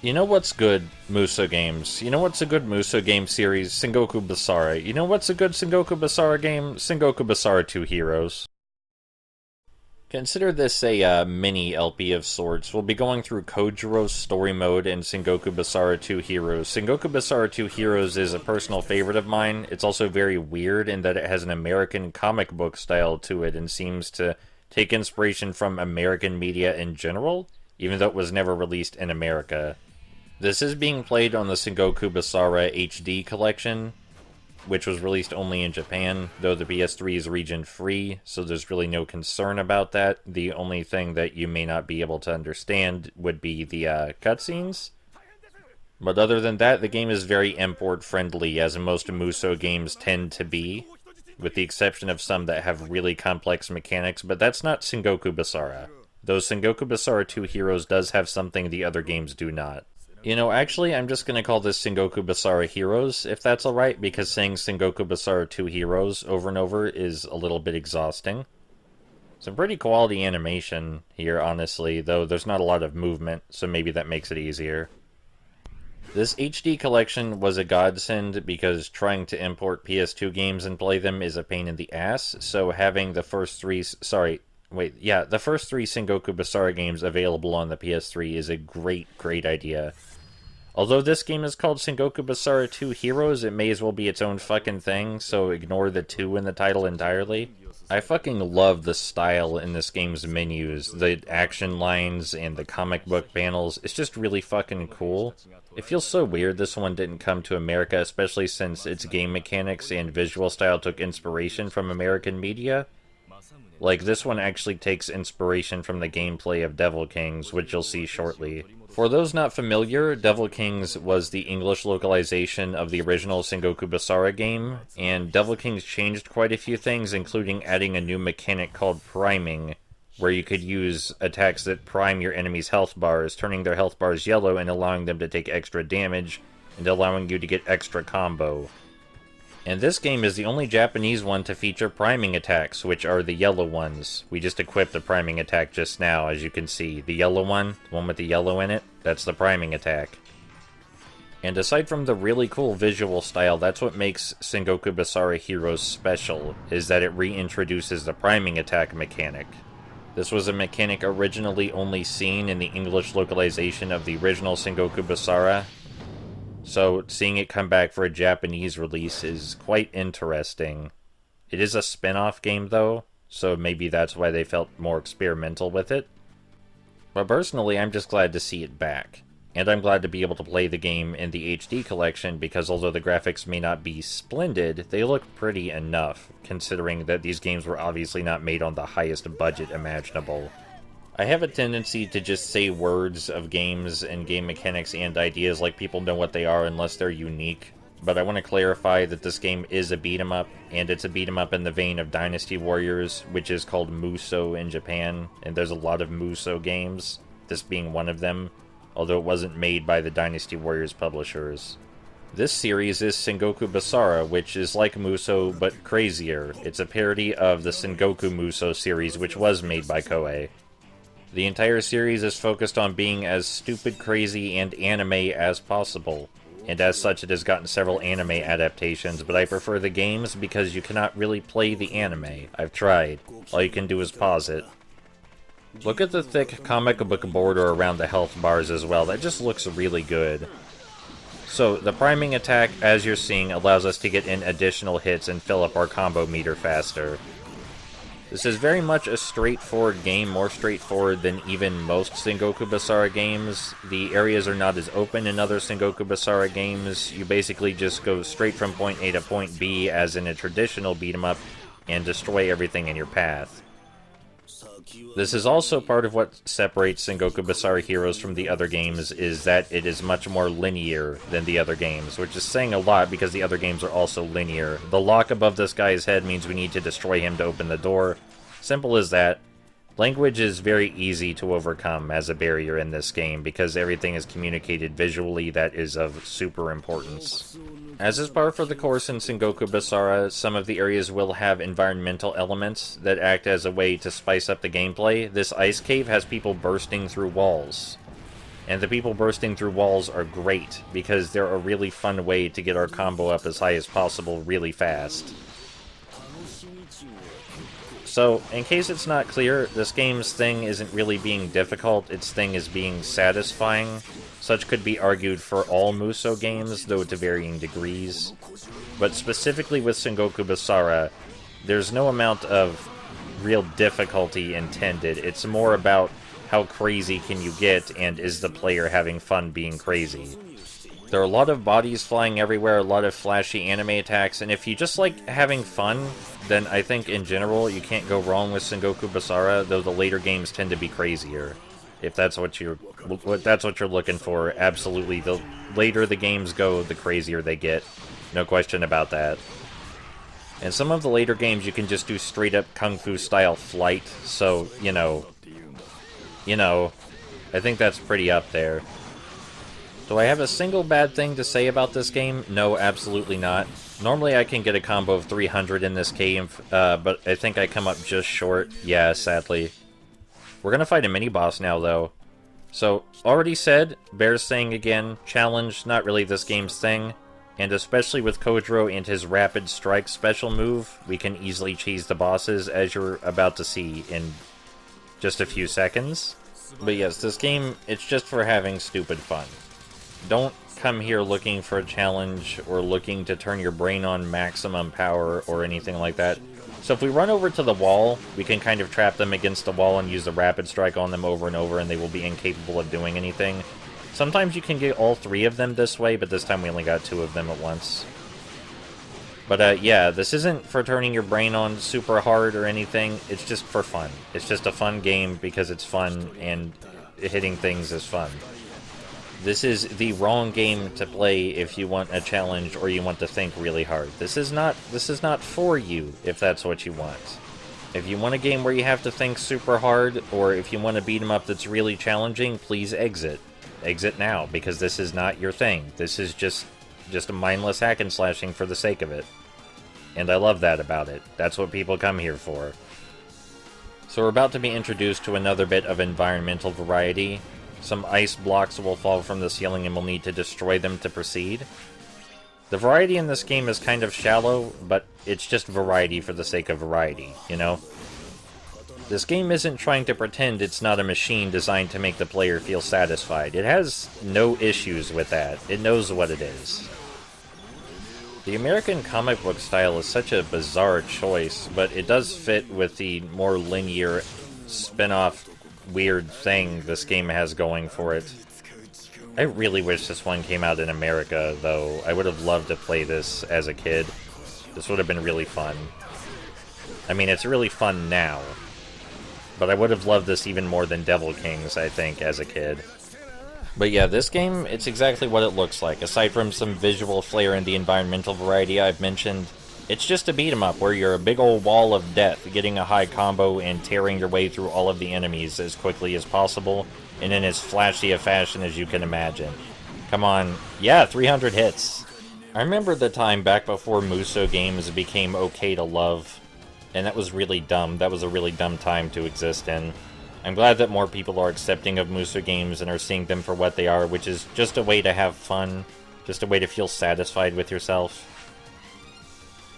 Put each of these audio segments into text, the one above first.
You know what's good? Muso games. You know what's a good Muso game series? Sengoku Basara. You know what's a good Sengoku Basara game? Sengoku Basara 2 Heroes. Consider this a mini LP of sorts. We'll be going through Kojiro's story mode in Sengoku Basara 2 Heroes. Sengoku Basara 2 Heroes is a personal favorite of mine. It's also very weird in that it has an American comic book style to it and seems to take inspiration from American media in general, even though it was never released in America. This is being played on the Sengoku Basara HD collection, which was released only in Japan, though the PS3 is region free, so there's really no concern about that. The only thing that you may not be able to understand would be the cutscenes. But other than that, the game is very import friendly, as most Muso games tend to be, with the exception of some that have really complex mechanics, but that's not Sengoku Basara. Though Sengoku Basara 2 Heroes does have something the other games do not. You know, actually, I'm just going to call this Sengoku Basara Heroes, if that's alright, because saying Sengoku Basara 2 Heroes over and over is a little bit exhausting. Some pretty quality animation here, honestly, though there's not a lot of movement, so maybe that makes it easier. This HD collection was a godsend because trying to import PS2 games and play them is a pain in the ass, so having the first three, the first three Sengoku Basara games available on the PS3 is a great idea. Although this game is called Sengoku Basara 2 Heroes, it may as well be its own fucking thing, so ignore the 2 in the title entirely. I fucking love the style in this game's menus, the action lines and the comic book panels. It's just really fucking cool. It feels so weird this one didn't come to America, especially since its game mechanics and visual style took inspiration from American media. Like, this one actually takes inspiration from the gameplay of Devil Kings, which you'll see shortly. For those not familiar, Devil Kings was the English localization of the original Sengoku Basara game, and Devil Kings changed quite a few things, including adding a new mechanic called priming, where you could use attacks that prime your enemy's health bars, turning their health bars yellow and allowing them to take extra damage, and allowing you to get extra combo. And this game is the only Japanese one to feature priming attacks, which are the yellow ones. We just equipped the priming attack just now, as you can see. The yellow one, the one with the yellow in it, that's the priming attack. And aside from the really cool visual style, that's what makes Sengoku Basara Heroes special, is that it reintroduces the priming attack mechanic. This was a mechanic originally only seen in the English localization of the original Sengoku Basara, so seeing it come back for a Japanese release is quite interesting. It is a spin-off game though, so maybe that's why they felt more experimental with it. But personally, I'm just glad to see it back. And I'm glad to be able to play the game in the HD collection because although the graphics may not be splendid, they look pretty enough, considering that these games were obviously not made on the highest budget imaginable. I have a tendency to just say words of games and game mechanics and ideas like people know what they are unless they're unique. But I want to clarify that this game is a beat-em-up, and it's a beat-em-up in the vein of Dynasty Warriors, which is called Muso in Japan, and there's a lot of Muso games, this being one of them, although it wasn't made by the Dynasty Warriors publishers. This series is Sengoku Basara, which is like Muso, but crazier. It's a parody of the Sengoku Muso series, which was made by Koei. The entire series is focused on being as stupid, crazy, and anime as possible, and as such it has gotten several anime adaptations, but I prefer the games because you cannot really play the anime. I've tried. All you can do is pause it. Look at the thick comic book border around the health bars as well, that just looks really good. So, the priming attack, as you're seeing, allows us to get in additional hits and fill up our combo meter faster. This is very much a straightforward game, more straightforward than even most Sengoku Basara games. The areas are not as open in other Sengoku Basara games. You basically just go straight from point A to point B, as in a traditional beat-em-up, and destroy everything in your path. This is also part of what separates Sengoku Basara Heroes from the other games, is that it is much more linear than the other games, which is saying a lot because the other games are also linear. The lock above this guy's head means we need to destroy him to open the door. Simple as that. Language is very easy to overcome as a barrier in this game because everything is communicated visually that is of super importance. As is par for the course in Sengoku Basara, some of the areas will have environmental elements that act as a way to spice up the gameplay. This ice cave has people bursting through walls. And the people bursting through walls are great, because they're a really fun way to get our combo up as high as possible really fast. So, in case it's not clear, this game's thing isn't really being difficult, its thing is being satisfying. Such could be argued for all Musou games, though to varying degrees. But specifically with Sengoku Basara, there's no amount of real difficulty intended. It's more about how crazy can you get, and is the player having fun being crazy. There are a lot of bodies flying everywhere, a lot of flashy anime attacks, and if you just like having fun, then I think in general you can't go wrong with Sengoku Basara, though the later games tend to be crazier. If that's what you're looking for, absolutely. The later the games go, the crazier they get. No question about that. And some of the later games you can just do straight up Kung Fu style flight, so, you know, I think that's pretty up there. Do I have a single bad thing to say about this game? No, absolutely not. Normally I can get a combo of 300 in this game, but I think I come up just short. Yeah, sadly. We're gonna fight a mini-boss now, though. So, already said, bears saying again, challenge, not really this game's thing. And especially with Kojiro and his Rapid Strike special move, we can easily cheese the bosses, as you're about to see in just a few seconds. But yes, this game, it's just for having stupid fun. Don't come here looking for a challenge or looking to turn your brain on maximum power or anything like that. So if we run over to the wall, we can kind of trap them against the wall and use the Rapid Strike on them over and over, and they will be incapable of doing anything. Sometimes you can get all 3 of them this way, but this time we only got 2 of them at once. But yeah, this isn't for turning your brain on super hard or anything, it's just for fun. It's just a fun game because it's fun, and hitting things is fun. This is the wrong game to play if you want a challenge or you want to think really hard. This is not for you if that's what you want. If you want a game where you have to think super hard, or if you want a beat 'em up that's really challenging, please exit. Exit now, because this is not your thing. This is just a mindless hack and slashing for the sake of it. And I love that about it. That's what people come here for. So we're about to be introduced to another bit of environmental variety. Some ice blocks will fall from the ceiling and we'll need to destroy them to proceed. The variety in this game is kind of shallow, but it's just variety for the sake of variety, you know? This game isn't trying to pretend it's not a machine designed to make the player feel satisfied. It has no issues with that. It knows what it is. The American comic book style is such a bizarre choice, but it does fit with the more linear, spin-off, weird thing this game has going for it. I really wish this one came out in America, though. I would have loved to play this as a kid. This would have been really fun. I mean, it's really fun now. But I would have loved this even more than Devil Kings, I think, as a kid. But yeah, this game, it's exactly what it looks like. Aside from some visual flair and the environmental variety I've mentioned, it's just a beat-em-up where you're a big old wall of death, getting a high combo and tearing your way through all of the enemies as quickly as possible, and in as flashy a fashion as you can imagine. Come on. Yeah, 300 hits. I remember the time back before Musou games became okay to love, and that was really dumb. That was a really dumb time to exist in. I'm glad that more people are accepting of Musou games and are seeing them for what they are, which is just a way to have fun, just a way to feel satisfied with yourself.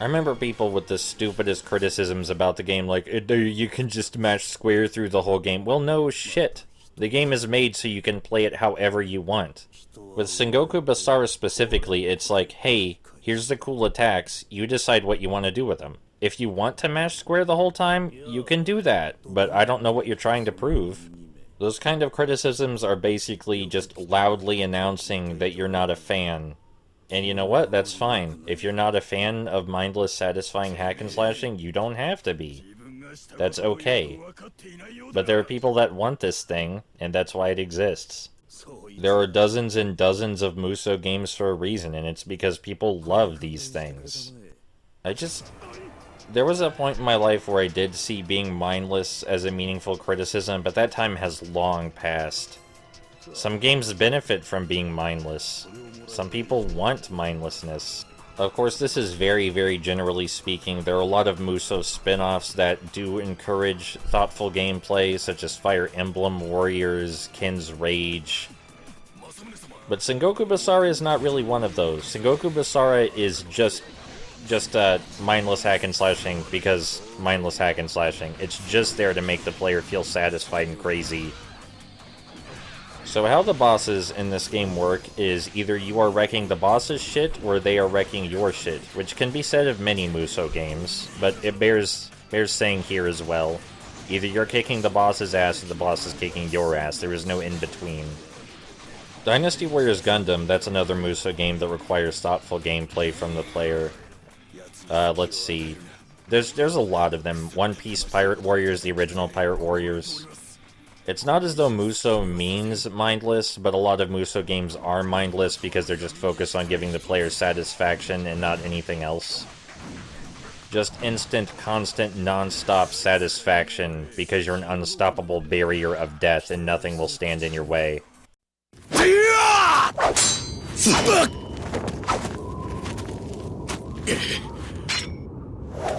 I remember people with the stupidest criticisms about the game, like, you can just mash square through the whole game. Well, no shit. The game is made so you can play it however you want. With Sengoku Basara specifically, it's like, hey, here's the cool attacks, you decide what you want to do with them. If you want to mash square the whole time, you can do that, but I don't know what you're trying to prove. Those kind of criticisms are basically just loudly announcing that you're not a fan. And you know what? That's fine. If you're not a fan of mindless, satisfying hack and slashing, you don't have to be. That's okay. But there are people that want this thing, and that's why it exists. There are dozens and dozens of Musou games for a reason, and it's because people love these things. There was a point in my life where I did see being mindless as a meaningful criticism, but that time has long passed. Some games benefit from being mindless. Some people want mindlessness. Of course, this is very, very generally speaking. There are a lot of Musou spin-offs that do encourage thoughtful gameplay, such as Fire Emblem Warriors, Ken's Rage, But Sengoku Basara is not really one of those. Sengoku Basara is just mindless hack and slashing because mindless hack and slashing. It's just there to make the player feel satisfied and crazy. So how the bosses in this game work is either you are wrecking the boss's shit or they are wrecking your shit, which can be said of many Musou games, but it bears saying here as well. Either you're kicking the boss's ass or the boss is kicking your ass. There is no in-between. Dynasty Warriors Gundam, that's another Musou game that requires thoughtful gameplay from the player. Let's see. There's a lot of them. One Piece Pirate Warriors, the original Pirate Warriors. It's not as though Musou means mindless, but a lot of Musou games are mindless because they're just focused on giving the player satisfaction and not anything else. Just instant, constant, non-stop satisfaction because you're an unstoppable barrier of death and nothing will stand in your way.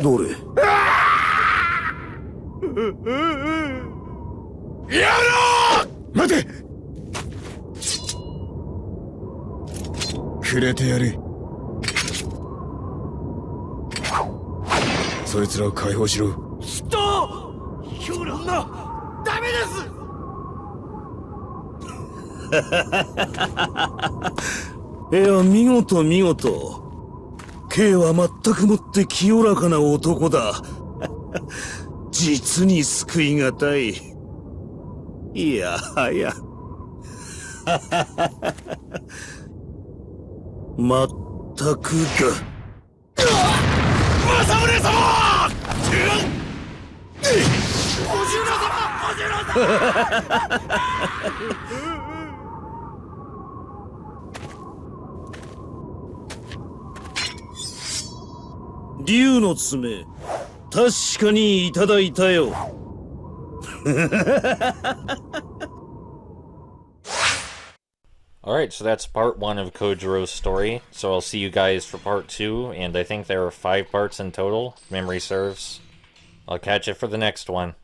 どれやろう待てくれてやれそいつらを解放しろきっとヒョラダメですいや見事見事K は全くもって清らかな男だ実に救いがたいいやはやまったくだ政宗様おじゅら様おじゅら様竜の爪確かにいただいたよAlright, so that's part 1 of Kojiro's story. So I'll see you guys for part 2, and I think there are 5 parts in total, if memory serves. I'll catch you for the next one.